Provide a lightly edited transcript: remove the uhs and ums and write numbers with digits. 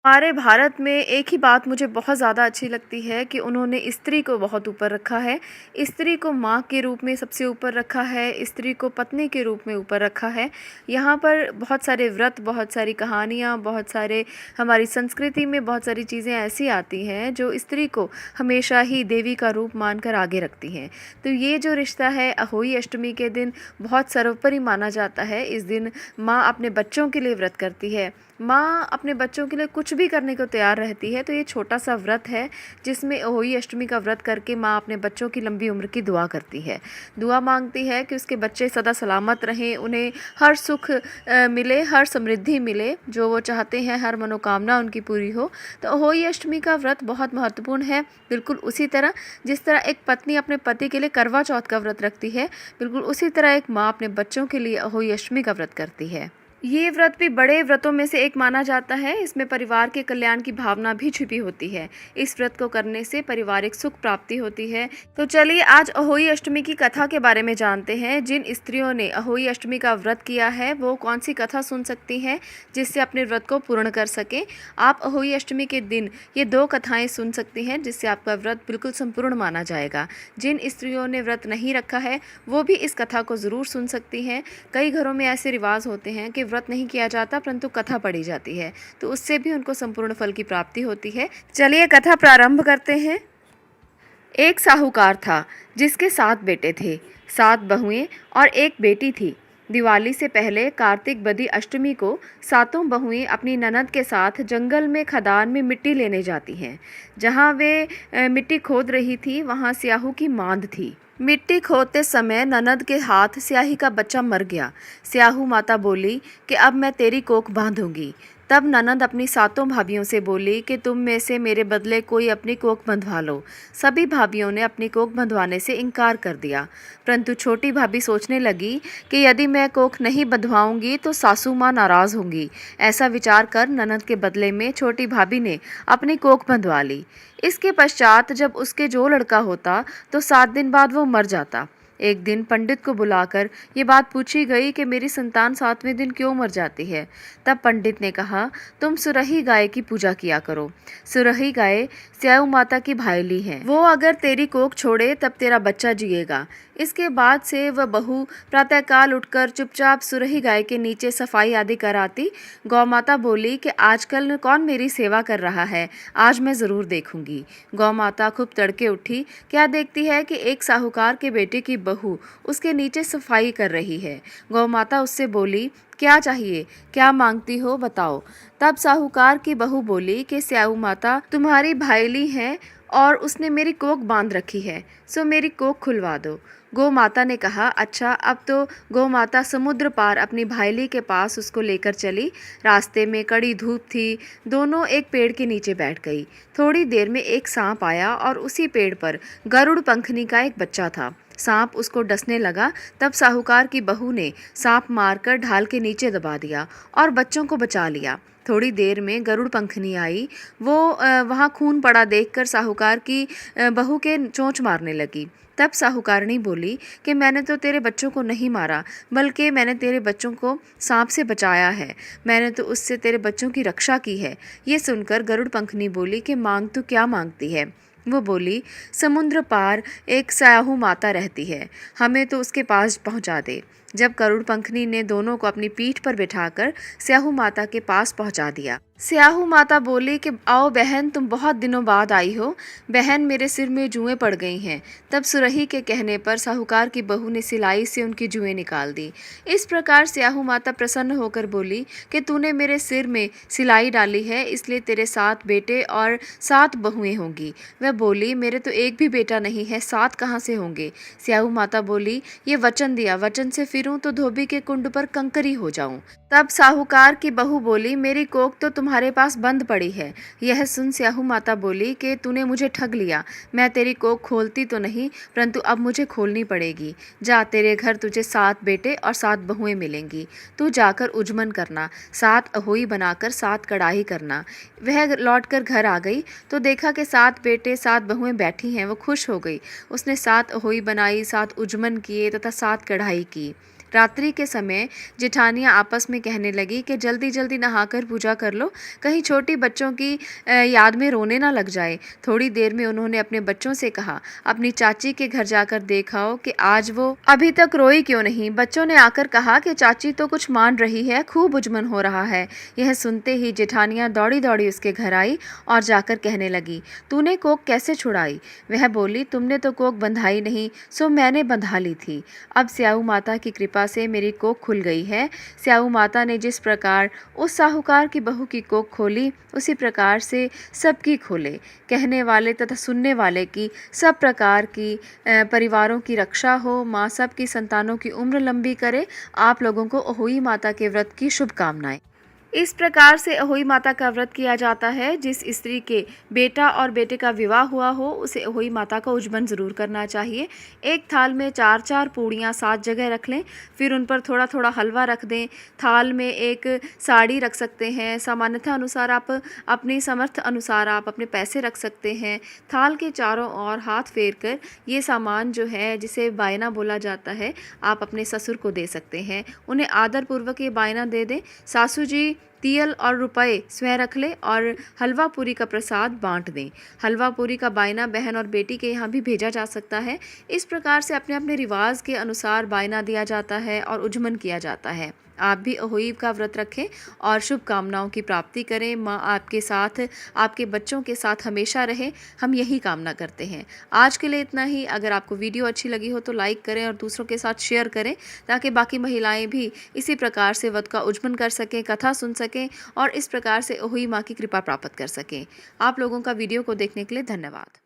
हमारे भारत में एक ही बात मुझे बहुत ज़्यादा अच्छी लगती है कि उन्होंने स्त्री को बहुत ऊपर रखा है। स्त्री को माँ के रूप में सबसे ऊपर रखा है, स्त्री को पत्नी के रूप में ऊपर रखा है। यहाँ पर बहुत सारे व्रत, बहुत सारी कहानियाँ, बहुत सारे हमारी संस्कृति में बहुत सारी चीज़ें ऐसी आती हैं जो स्त्री को हमेशा ही देवी का रूप मानकर आगे रखती हैं। तो ये जो रिश्ता है अहोई अष्टमी के दिन बहुत सर्वोपरि माना जाता है। इस दिन माँ अपने बच्चों के लिए व्रत करती है। माँ अपने बच्चों के लिए कुछ भी करने को तैयार रहती है। तो ये छोटा सा व्रत है जिसमें अहोई अष्टमी का व्रत करके माँ अपने बच्चों की लंबी उम्र की दुआ करती है। दुआ मांगती है कि उसके बच्चे सदा सलामत रहें, उन्हें हर सुख मिले, हर समृद्धि मिले, जो वो चाहते हैं हर मनोकामना उनकी पूरी हो। तो अहोई अष्टमी का व्रत बहुत महत्वपूर्ण है। बिल्कुल उसी तरह जिस तरह एक पत्नी अपने पति के लिए करवा चौथ का व्रत रखती है, बिल्कुल उसी तरह एक माँ अपने बच्चों के लिए अहोई अष्टमी का व्रत करती है। ये व्रत भी बड़े व्रतों में से एक माना जाता है। इसमें परिवार के कल्याण की भावना भी छुपी होती है। इस व्रत को करने से पारिवारिक सुख प्राप्ति होती है। तो चलिए आज अहोई अष्टमी की कथा के बारे में जानते हैं। जिन स्त्रियों ने अहोई अष्टमी का व्रत किया है वो कौन सी कथा सुन सकती हैं जिससे अपने व्रत को पूर्ण कर सकें। आप अहोई अष्टमी के दिन ये 2 कथाएं सुन सकती हैं जिससे आपका व्रत बिल्कुल संपूर्ण माना जाएगा। जिन स्त्रियों ने व्रत नहीं रखा है वो भी इस कथा को ज़रूर सुन सकती हैं। कई घरों में ऐसे रिवाज होते हैं कि व्रत नहीं किया जाता परंतु कथा पढ़ी जाती है, तो उससे भी उनको संपूर्ण फल की प्राप्ति होती है। चलिए कथा प्रारंभ करते हैं। एक साहूकार था जिसके 7 बेटे थे, 7 बहुएं और एक बेटी थी। दिवाली से पहले कार्तिक बदी अष्टमी को सातों बहुएं अपनी ननद के साथ जंगल में खदान में मिट्टी लेने जाती हैं। जहाँ वे मिट्टी खोद रही थी वहाँ स्याहू की मांद थी। मिट्टी खोदते समय ननद के हाथ स्याही का बच्चा मर गया। स्याहू माता बोली कि अब मैं तेरी कोख बांधूंगी। तब ननद अपनी सातों भाभियों से बोली कि तुम में से मेरे बदले कोई अपनी कोख बंधवा लो। सभी भाभियों ने अपनी कोख बंधवाने से इनकार कर दिया, परंतु छोटी भाभी सोचने लगी कि यदि मैं कोख नहीं बंधवाऊंगी तो सासू माँ नाराज़ होंगी। ऐसा विचार कर ननद के बदले में छोटी भाभी ने अपनी कोख बंधवा ली। इसके पश्चात जब उसके जो लड़का होता तो 7 दिन बाद वो मर जाता। एक दिन पंडित को बुलाकर ये बात पूछी गई कि मेरी संतान 7वें दिन क्यों मर जाती है। तब पंडित ने कहा, तुम सुरही गाय की पूजा किया करो। सुरही गाय स्याऊ माता की भाईली है, वो अगर तेरी कोख छोड़े तब तेरा बच्चा जिएगा। इसके बाद से वह बहू प्रातःकाल उठकर चुपचाप सुरही गाय के नीचे सफाई आदि कराती। गौ माता बोली कि आजकल कौन मेरी सेवा कर रहा है, आज मैं ज़रूर देखूंगी। गौ माता खूब तड़के उठी, क्या देखती है कि एक साहूकार के बेटे की बहू उसके नीचे सफाई कर रही है। गौ माता उससे बोली, क्या चाहिए, क्या मांगती हो, बताओ। तब साहूकार की बहू बोली कि स्याऊ माता तुम्हारी भाईली है और उसने मेरी कोख बांध रखी है, सो मेरी कोख खुलवा दो। गौ माता ने कहा, अच्छा। अब तो गौ माता समुद्र पार अपनी भाईली के पास उसको लेकर चली। रास्ते में कड़ी धूप थी, दोनों एक पेड़ के नीचे बैठ गई। थोड़ी देर में एक सांप आया और उसी पेड़ पर गरुड़ पंखनी का एक बच्चा था। सांप उसको डसने लगा। तब साहूकार की बहू ने सांप मारकर ढाल के नीचे दबा दिया और बच्चों को बचा लिया। थोड़ी देर में गरुड़ पंखनी आई। वो वहाँ खून पड़ा देखकर साहूकार की बहू के चोंच मारने लगी। तब साहूकारनी बोली कि मैंने तो तेरे बच्चों को नहीं मारा, बल्कि मैंने तेरे बच्चों को सांप से बचाया है। मैंने तो उससे तेरे बच्चों की रक्षा की है। ये सुनकर गरुड़ पंखनी बोली कि मांग तू क्या मांगती है। वो बोली, समुद्र पार एक स्याहू माता रहती है, हमें तो उसके पास पहुंचा दे। जब गरुड़ पंखनी ने दोनों को अपनी पीठ पर बिठाकर स्याहू माता के पास पहुंचा दिया। स्याहू माता बोली कि आओ बहन, तुम बहुत दिनों बाद आई हो। बहन, मेरे सिर में जुएं पड़ गई हैं। तब सुरही के कहने पर साहूकार की बहू ने सिलाई से उनकी जुएं निकाल दी। इस प्रकार स्याहू माता प्रसन्न होकर बोली कि तूने मेरे सिर में सिलाई डाली है, इसलिए तेरे 7 बेटे और 7 बहुएं होंगी। वह बोली, मेरे तो एक भी बेटा नहीं है, 7 कहाँ से होंगे। स्याहू माता बोली, ये वचन दिया, वचन से फिरूं तो धोबी के कुंड पर कंकरी हो जाऊं। तब साहूकार की बहू बोली, मेरी कोख तो तुम्हारे पास बंद पड़ी है। यह सुन स्याहू माता बोली कि तूने मुझे ठग लिया। मैं तेरी कोख खोलती तो नहीं, परंतु अब मुझे खोलनी पड़ेगी। जा, तेरे घर तुझे 7 बेटे और 7 बहुएं मिलेंगी। तू जाकर उजमन करना, 7 अहोई बनाकर 7 कढ़ाई करना। वह लौटकर घर आ गई तो देखा कि 7 बेटे 7 बहुएं बैठी हैं। वो खुश हो गई। उसने 7 अहोई बनाई, 7 उजमन किए तथा 7 कढ़ाई की। रात्रि के समय जेठानियाँ आपस में कहने लगी कि जल्दी जल्दी नहाकर पूजा कर लो, कहीं छोटी बच्चों की याद में रोने ना लग जाए। थोड़ी देर में उन्होंने अपने बच्चों से कहा, अपनी चाची के घर जाकर देखाओ कि आज वो अभी तक रोई क्यों नहीं। बच्चों ने आकर कहा कि चाची तो कुछ मान रही है, खूब उजमन हो रहा है। यह सुनते ही जेठानियाँ दौड़ी दौड़ी उसके घर आई और जाकर कहने लगी, तूने कोक कैसे छुड़ाई? वह बोली, तुमने तो कोक बंधाई नहीं, सो मैंने बंधा ली थी। अब स्याऊ माता की कृपा से मेरी कोख खुल गई है। स्याऊ माता ने जिस प्रकार उस साहूकार की बहू की कोख खोली, उसी प्रकार से सबकी खोले। कहने वाले तथा सुनने वाले की सब प्रकार की परिवारों की रक्षा हो। माँ सबकी संतानों की उम्र लंबी करे। आप लोगों को अहोई माता के व्रत की शुभकामनाएं। इस प्रकार से अहोई माता का व्रत किया जाता है। जिस स्त्री के बेटा और बेटे का विवाह हुआ हो, उसे अहोई माता का उज्जमन ज़रूर करना चाहिए। एक थाल में 4-4 पूड़ियाँ 7 जगह रख लें, फिर उन पर थोड़ा थोड़ा हलवा रख दें। थाल में एक साड़ी रख सकते हैं। सामान्यतः अनुसार आप अपनी समर्थ अनुसार आप अपने पैसे रख सकते हैं। थाल के चारों ओर हाथ फेर कर ये सामान जो है, जिसे बायना बोला जाता है, आप अपने ससुर को दे सकते हैं। उन्हें आदरपूर्वक ये बायना दे दें। सासू जी तियल और रुपए स्वयं रख लें और हलवा पूरी का प्रसाद बांट दें। हलवा पूरी का बायना बहन और बेटी के यहाँ भी भेजा जा सकता है। इस प्रकार से अपने अपने रिवाज के अनुसार बायना दिया जाता है और उज्जमन किया जाता है। आप भी अहोई का व्रत रखें और शुभकामनाओं की प्राप्ति करें। माँ आपके साथ, आपके बच्चों के साथ हमेशा रहे, हम यही कामना करते हैं। आज के लिए इतना ही। अगर आपको वीडियो अच्छी लगी हो तो लाइक करें और दूसरों के साथ शेयर करें, ताकि बाकी महिलाएं भी इसी प्रकार से व्रत का उज्जमन कर सकें, कथा सुन सकें और इस प्रकार से अहोई माँ की कृपा प्राप्त कर सकें। आप लोगों का वीडियो को देखने के लिए धन्यवाद।